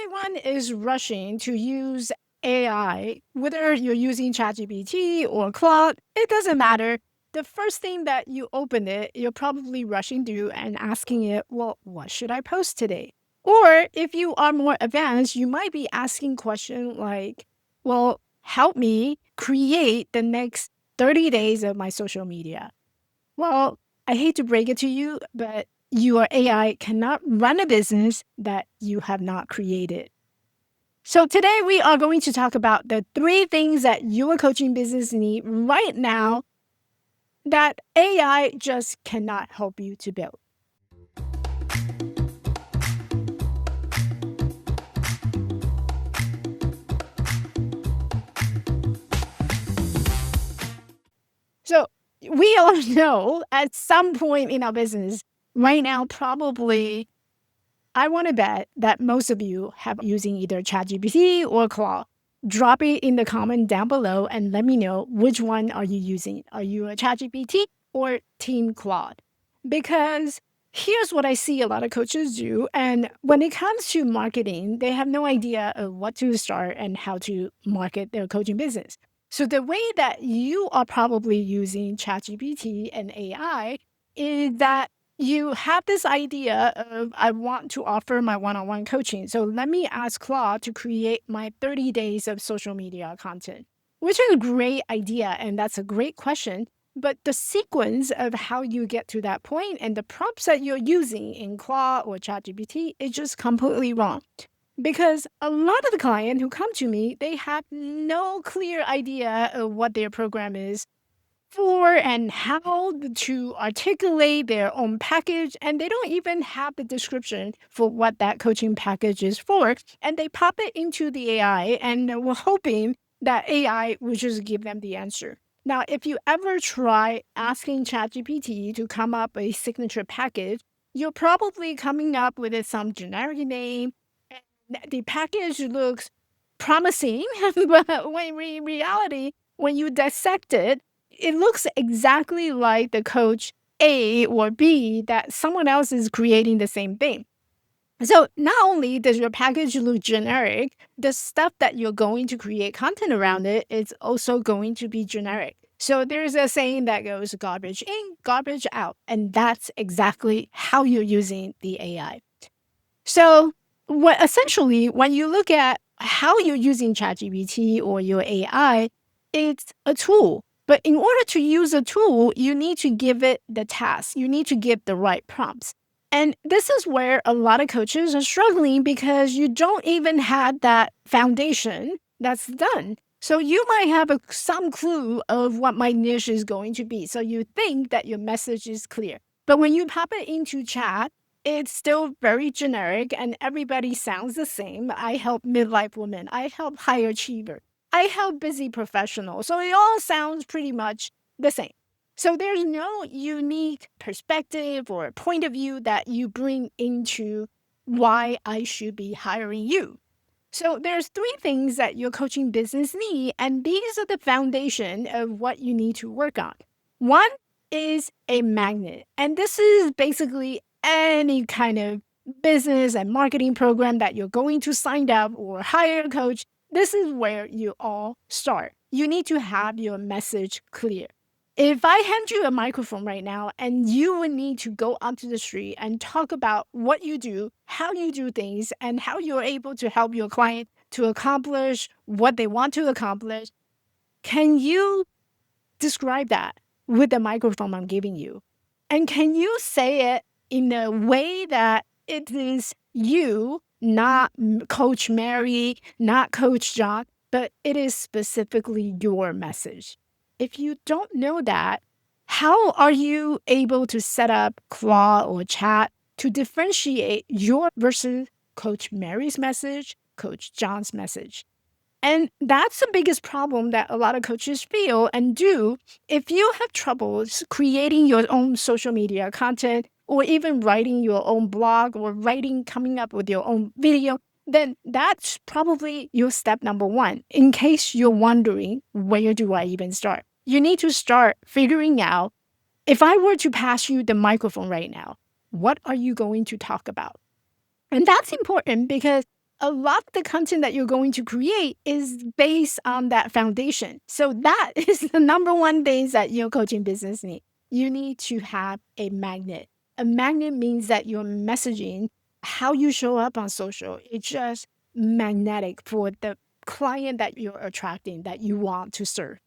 everyone is rushing to use AI, whether you're using ChatGPT or Claude, it doesn't matter. The first thing that you open it, you're probably rushing through and asking it, well, what should I post today? Or if you are more advanced, you might be asking questions like, well, help me create the next 30 days of my social media. Well, I hate to break it to you, but your AI cannot run a business that you have not created. So today we are going to talk about the three things that your coaching business need right now that AI just cannot help you to build. So we all know at some point in our business right now, probably I want to bet that most of you have using either ChatGPT or Claude. Drop it in the comment down below and let me know which one are you using. Are you a ChatGPT or Team Claude? Because here's what I see a lot of coaches do. And when it comes to marketing, they have no idea of what to start and how to market their coaching business. So the way that you are probably using ChatGPT and AI is that you have this idea of I want to offer my one-on-one coaching. So let me ask Claude to create my 30 days of social media content, which is a great idea. And that's a great question. But the sequence of how you get to that point and the prompts that you're using in Claude or ChatGPT is just completely wrong. Because a lot of the clients who come to me, they have no clear idea of what their program is for and how to articulate their own package, and they don't even have the description for what that coaching package is for, and they pop it into the AI and we're hoping that AI will just give them the answer. Now, if you ever try asking ChatGPT to come up a signature package, you're probably coming up with some generic name, and the package looks promising, but when in reality, when you dissect it, it looks exactly like the coach A or B that someone else is creating the same thing. So not only does your package look generic, the stuff that you're going to create content around it is also going to be generic. So there's a saying that goes garbage in, garbage out. And that's exactly how you're using the AI. So what essentially, when you look at how you're using ChatGPT or your AI, it's a tool. But in order to use a tool, you need to give it the task. You need to give the right prompts. And this is where a lot of coaches are struggling because you don't even have that foundation that's done. So you might have some clue of what my niche is going to be. So you think that your message is clear. But when you pop it into chat, it's still very generic and everybody sounds the same. I help midlife women. I help high achiever. I help busy professionals. So it all sounds pretty much the same. So there's no unique perspective or point of view that you bring into why I should be hiring you. So there's three things that your coaching business need, and these are the foundation of what you need to work on. One is a magnet, and this is basically any kind of business and marketing program that you're going to sign up or hire a coach. This is where you all start. You need to have your message clear. If I hand you a microphone right now and you would need to go onto the street and talk about what you do, how you do things, and how you're able to help your client to accomplish what they want to accomplish, can you describe that with the microphone I'm giving you? And can you say it in a way that it is you, not Coach Mary, not Coach John, but it is specifically your message? If you don't know that, how are you able to set up Claude or chat to differentiate your versus Coach Mary's message, Coach John's message? And that's the biggest problem that a lot of coaches feel and do. If you have troubles creating your own social media content or even writing your own blog or coming up with your own video, then that's probably your step number one. In case you're wondering, where do I even start? You need to start figuring out, if I were to pass you the microphone right now, what are you going to talk about? And that's important because a lot of the content that you're going to create is based on that foundation. So that is the number one thing that your coaching business need. You need to have a magnet. A magnet means that your messaging, how you show up on social, it's just magnetic for the client that you're attracting, that you want to serve.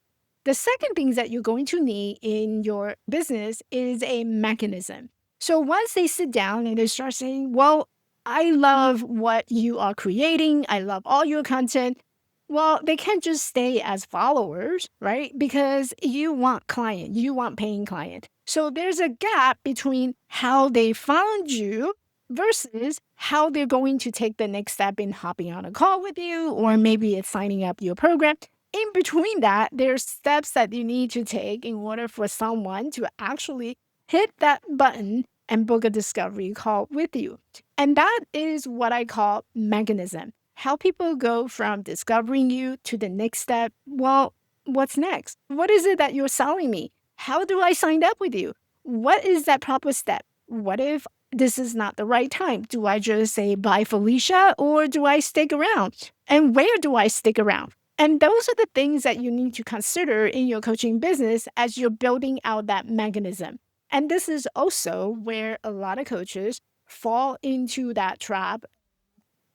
The second thing that you're going to need in your business is a mechanism. So once they sit down and they start saying, well, I love what you are creating, I love all your content. Well, they can't just stay as followers, right? Because you want client, you want paying client. So there's a gap between how they found you versus how they're going to take the next step in hopping on a call with you, or maybe it's signing up your program. In between that, there's steps that you need to take in order for someone to actually hit that button and book a discovery call with you. And that is what I call mechanism. How people go from discovering you to the next step. Well, what's next? What is it that you're selling me? How do I sign up with you? What is that proper step? What if this is not the right time? Do I just say bye, Felicia, or do I stick around? And where do I stick around? And those are the things that you need to consider in your coaching business as you're building out that mechanism. And this is also where a lot of coaches fall into that trap.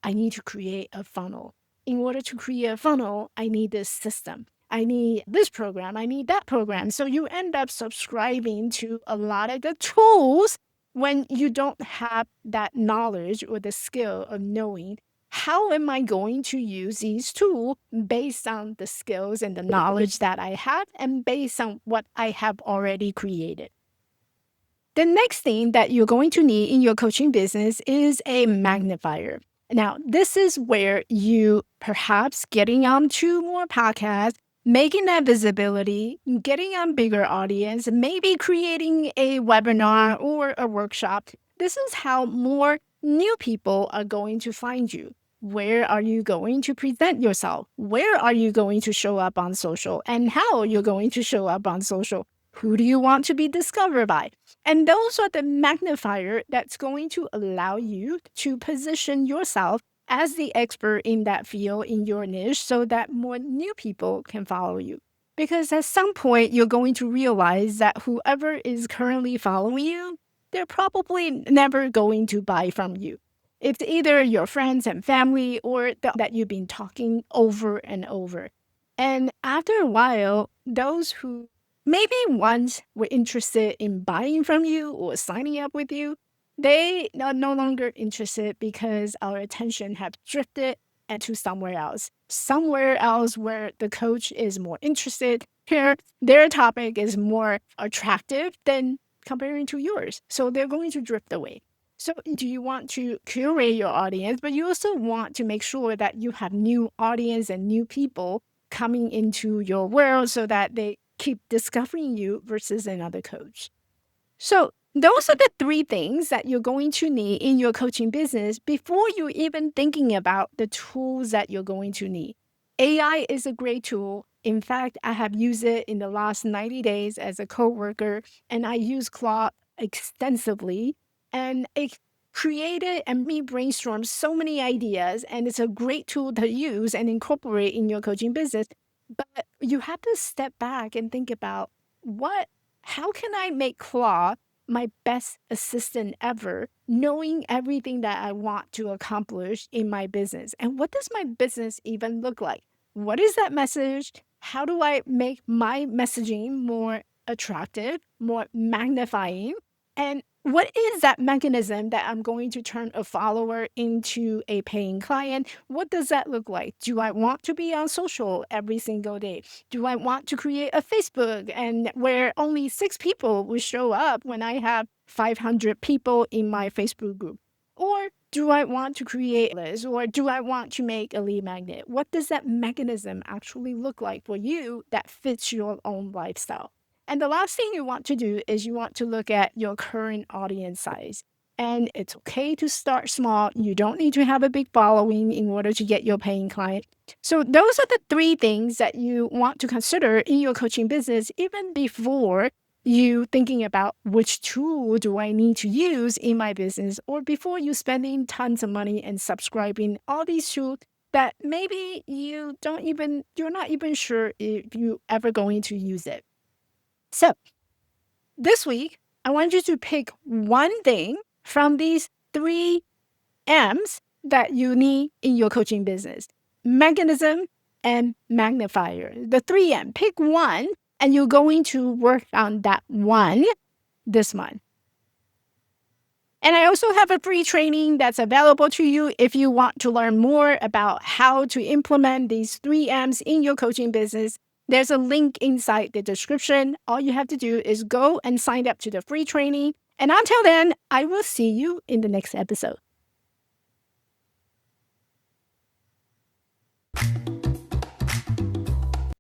I need to create a funnel. In order to create a funnel, I need this system. I need this program. I need that program. So you end up subscribing to a lot of the tools when you don't have that knowledge or the skill of knowing how am I going to use these tools based on the skills and the knowledge that I have and based on what I have already created. The next thing that you're going to need in your coaching business is a magnifier. Now, this is where you perhaps getting onto more podcasts, making that visibility, getting on bigger audience, maybe creating a webinar or a workshop. This is how more new people are going to find you. Where are you going to present yourself? Where are you going to show up on social? And how you're going to show up on social? Who do you want to be discovered by? And those are the magnifier that's going to allow you to position yourself as the expert in that field, in your niche, so that more new people can follow you. Because at some point, you're going to realize that whoever is currently following you, they're probably never going to buy from you. It's either your friends and family or that you've been talking over and over. And after a while, those who maybe once were interested in buying from you or signing up with you, they are no longer interested because our attention have drifted into somewhere else where the coach is more interested. Here, their topic is more attractive than comparing to yours. So they're going to drift away. So do you want to curate your audience, but you also want to make sure that you have new audience and new people coming into your world so that they keep discovering you versus another coach. So those are the three things that you're going to need in your coaching business before you're even thinking about the tools that you're going to need. AI is a great tool. In fact, I have used it in the last 90 days as a coworker, and I use Claude extensively. And it created and me brainstorm so many ideas, and it's a great tool to use and incorporate in your coaching business. But you have to step back and think about how can I make Claude my best assistant ever, knowing everything that I want to accomplish in my business? And what does my business even look like? What is that message? How do I make my messaging more attractive, more magnifying? And what is that mechanism that I'm going to turn a follower into a paying client? What does that look like? Do I want to be on social every single day? Do I want to create a Facebook and where only 6 people will show up when I have 500 people in my Facebook group? Or do I want to create a list, or do I want to make a lead magnet? What does that mechanism actually look like for you that fits your own lifestyle? And the last thing you want to do is you want to look at your current audience size. And it's okay to start small. You don't need to have a big following in order to get your paying client. So those are the three things that you want to consider in your coaching business even before you thinking about which tool do I need to use in my business, or before you spending tons of money and subscribing all these tools that maybe you're not even sure if you ever going to use it. So this week, I want you to pick one thing from these three M's that you need in your coaching business: mechanism and magnifier. The 3M. Pick one, and you're going to work on that one this month. And I also have a free training that's available to you if you want to learn more about how to implement these 3Ms in your coaching business. There's a link inside the description. All you have to do is go and sign up to the free training. And until then, I will see you in the next episode.